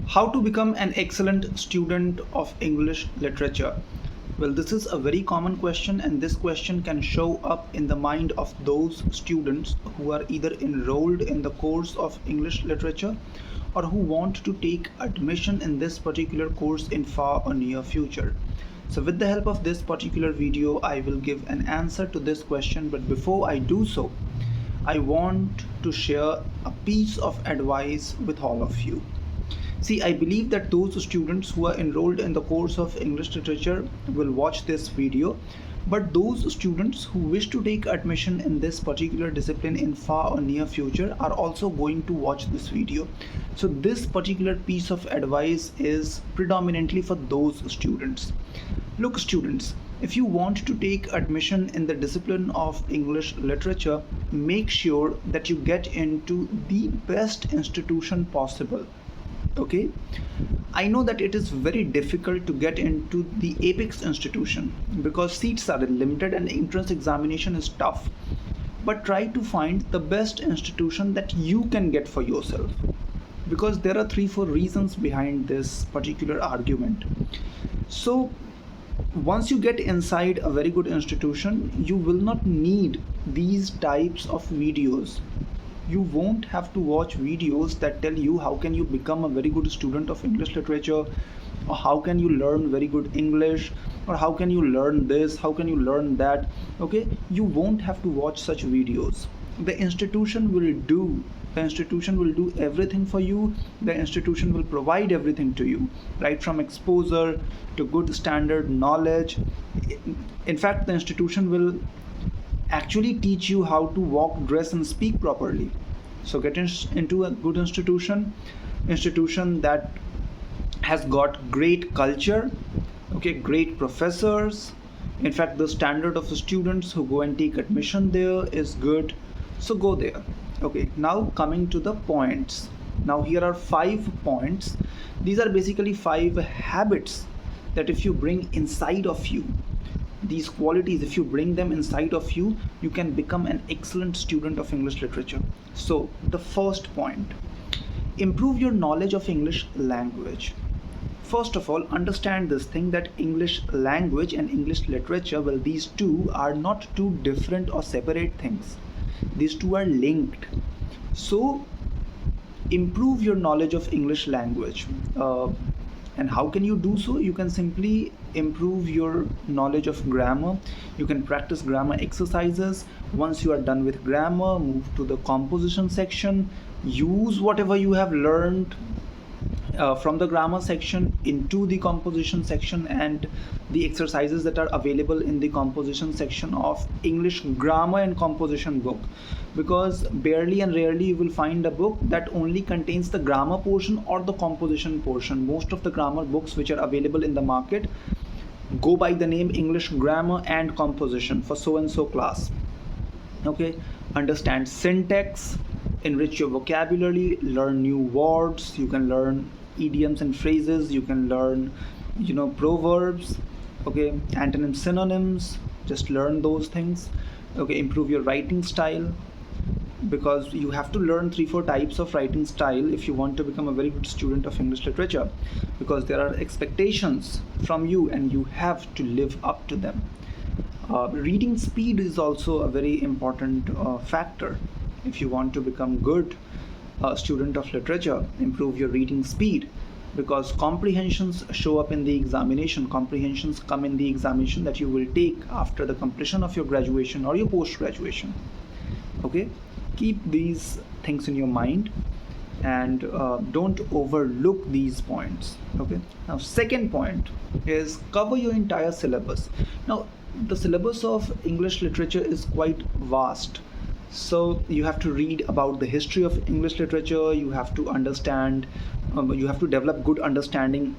How to become an excellent student of English literature? Well, this is a very common question, and this question can show up in the mind of those students who are either enrolled in the course of English literature or who want to take admission in this particular course in far or near future. So, with the help of this particular video, I will give an answer to this question. But before I do so, I want to share a piece of advice with all of you. See, I believe that those students who are enrolled in the course of English literature will watch this video, but those students who wish to take admission in this particular discipline in far or near future are also going to watch this video. So this particular piece of advice is predominantly for those students. Look, students, if you want to take admission in the discipline of English literature, make sure that you get into the best institution possible. Okay, I know that it is very difficult to get into the apex institution because seats are limited and entrance examination is tough, but try to find the best institution that you can get for yourself, because there are 3-4 reasons behind this particular argument. So once you get inside a very good institution, you will not need these types of videos. You won't have to watch videos that tell you how can you become a very good student of English literature, or how can you learn very good English, or how can you learn this, how can you learn that. Okay, you won't have to watch such videos. The institution will do everything for you. The institution will provide everything to you, right from exposure to good standard knowledge. In fact, the institution will actually teach you how to walk, dress, and speak properly. So get into a good institution that has got great culture, okay, great professors. In fact, the standard of the students who go and take admission there is good. So go there. Okay, now coming to the points. Now here are 5 points. These are basically 5 habits that if you bring inside of you, these qualities, if you bring them inside of you, you can become an excellent student of English literature. So the first point: improve your knowledge of English language. First of all, understand this thing that English language and English literature, well, these two are not two different or separate things. These two are linked. So improve your knowledge of English language. And how can you do so? You can simply improve your knowledge of grammar. You can practice grammar exercises. Once you are done with grammar, move to the composition section. Use whatever you have learned from the grammar section into the composition section and the exercises that are available in the composition section of English grammar and composition book, because barely and rarely you will find a book that only contains the grammar portion or the composition portion. Most of the grammar books which are available in the market go by the name English grammar and composition for so and so class. Okay, understand syntax, enrich your vocabulary, learn new words. You can learn idioms and phrases. You can learn, proverbs. Okay, antonyms, synonyms. Just learn those things. Okay, improve your writing style, because you have to learn 3-4 types of writing style if you want to become a very good student of English literature, because there are expectations from you and you have to live up to them. Reading speed is also a very important factor. If you want to become good student of literature, improve your reading speed, because comprehensions show up in the examination. Comprehensions come in the examination that you will take after the completion of your graduation or your post-graduation. Okay, keep these things in your mind and don't overlook these points. Okay, now second point is cover your entire syllabus. Now the syllabus of English literature is quite vast. So you have to read about the history of English literature. You have to understand, you have to develop good understanding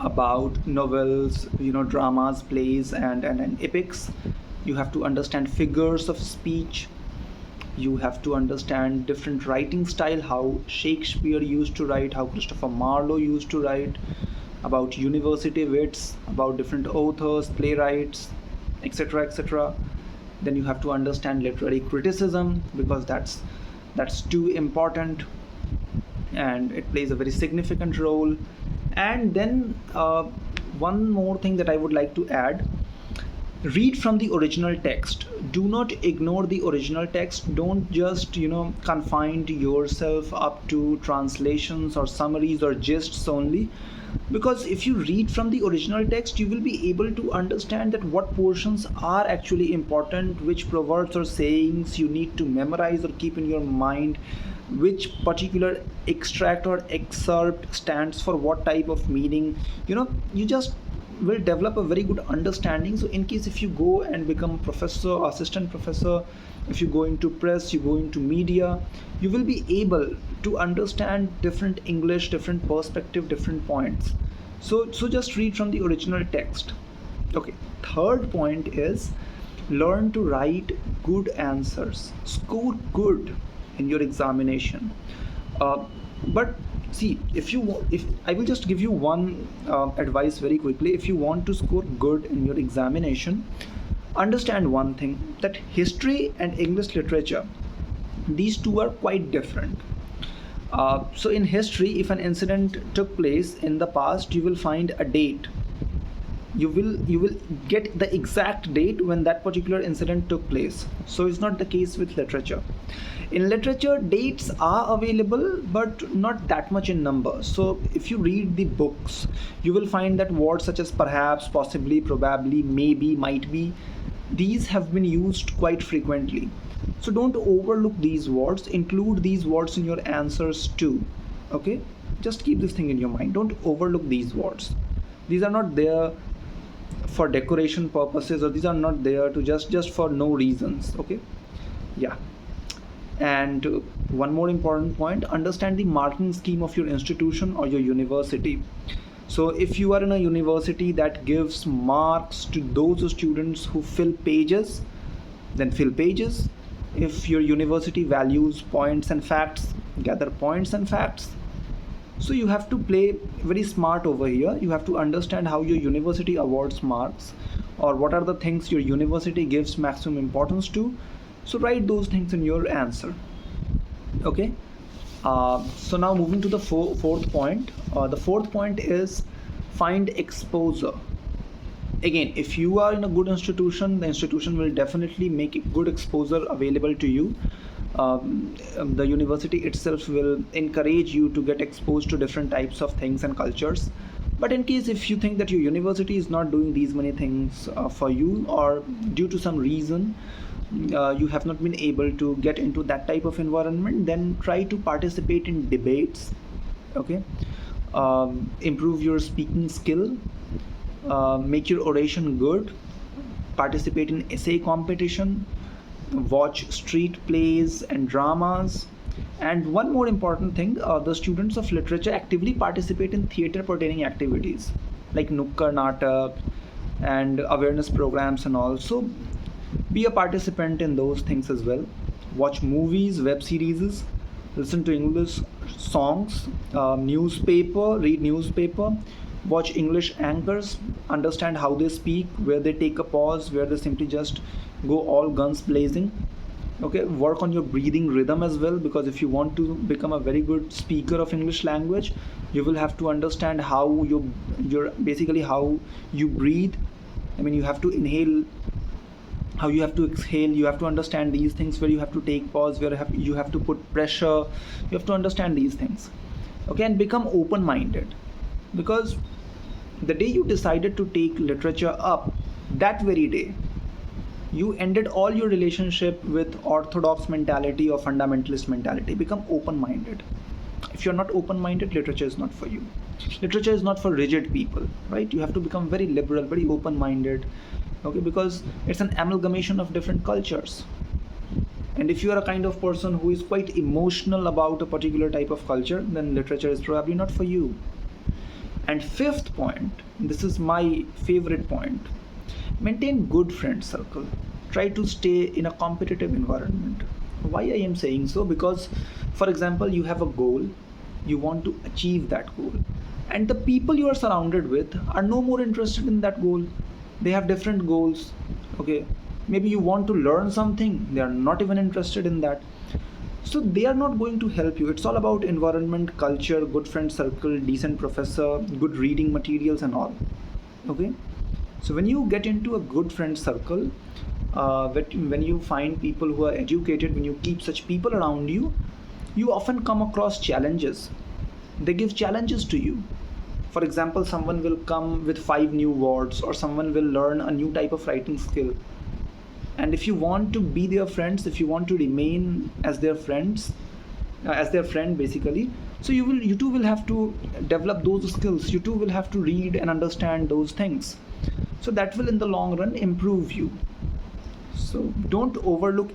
about novels, dramas, plays, and epics. You have to understand figures of speech. You have to understand different writing style, how Shakespeare used to write, how Christopher Marlowe used to write, about university wits, about different authors, playwrights, etc., etc. Then you have to understand literary criticism, because that's too important. and it plays a very significant role. And then one more thing that I would like to add: read from the original text. Do not ignore the original text. Don't just confine yourself up to translations or summaries or gists only, because if you read from the original text, you will be able to understand that what portions are actually important, which proverbs or sayings you need to memorize or keep in your mind, which particular extract or excerpt stands for what type of meaning. You just will develop a very good understanding. So in case if you go and become professor, assistant professor, if you go into press, you go into media, you will be able to understand different English, different perspective, different points. So just read from the original text. Okay, third point is learn to write good answers. Score good in your examination. But see, if I will just give you one advice very quickly. If you want to score good in your examination, understand one thing, that history and English literature, these two are quite different. So in history, if an incident took place in the past, you will find a date. You will get the exact date when that particular incident took place. So it's not the case with literature. In literature, dates are available but not that much in number. So if you read the books, you will find that words such as perhaps, possibly, probably, maybe, might be, these have been used quite frequently. So don't overlook these words. Include these words in your answers too. Okay, just keep this thing in your mind. Don't overlook these words. These are not there for decoration purposes, or these are not there to just for no reasons. Okay, yeah. And one more important point: understand the marking scheme of your institution or your university. So if you are in a university that gives marks to those students who fill pages, then fill pages. If your university values points and facts, gather points and facts. So you have to play very smart over here. You have to understand how your university awards marks, or what are the things your university gives maximum importance to. So write those things in your answer. Okay. So now moving to the fourth point. The fourth point is find exposure. Again, if you are in a good institution, the institution will definitely make a good exposure available to you. The university itself will encourage you to get exposed to different types of things and cultures. But in case if you think that your university is not doing these many things for you, or due to some reason you have not been able to get into that type of environment, then try to participate in debates. Okay. Improve your speaking skill, make your oration good, participate in essay competition, watch street plays and dramas. And one more important thing, the students of literature actively participate in theatre pertaining activities like Nukkar Natak and awareness programs and all. So be a participant in those things as well. Watch movies, web series, listen to English songs, read newspaper, watch English anchors, understand how they speak, where they take a pause, where they simply just go all guns blazing. Okay, work on your breathing rhythm as well, because if you want to become a very good speaker of English language, you will have to understand how you're basically how you breathe. I mean, you have to inhale, how you have to exhale. You have to understand these things, where you have to take pause, where you have to put pressure. You have to understand these things. Okay, and become open-minded, because the day you decided to take literature up, that very day you ended all your relationship with orthodox mentality or fundamentalist mentality. Become open-minded. If you're not open-minded, literature is not for you. Literature is not for rigid people, right? You have to become very liberal, very open-minded. Okay, because it's an amalgamation of different cultures. And if you are a kind of person who is quite emotional about a particular type of culture, then literature is probably not for you. And fifth point, this is my favorite point: maintain good friend circle. Try to stay in a competitive environment. Why I am saying so? Because, for example, you have a goal, you want to achieve that goal, and the people you are surrounded with are no more interested in that goal. They have different goals. Okay, maybe you want to learn something, they are not even interested in that. So they are not going to help you. It's all about environment, culture, good friend circle, decent professor, good reading materials and all. Okay, so when you get into a good friend circle, when you find people who are educated, when you keep such people around you, you often come across challenges. They give challenges to you. For example, someone will come with 5 new words, or someone will learn a new type of writing skill. And if you want to be their friends, if you want to remain as their friends, as their friend basically, so you too will have to develop those skills. You too will have to read and understand those things. So that will in the long run improve you. So don't overlook.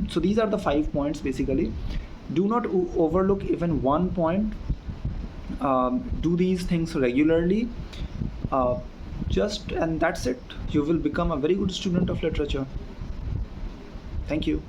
So these are the 5 points basically. Do not overlook even one point. Do these things regularly. uh, just and that's it. You will become a very good student of literature. Thank you.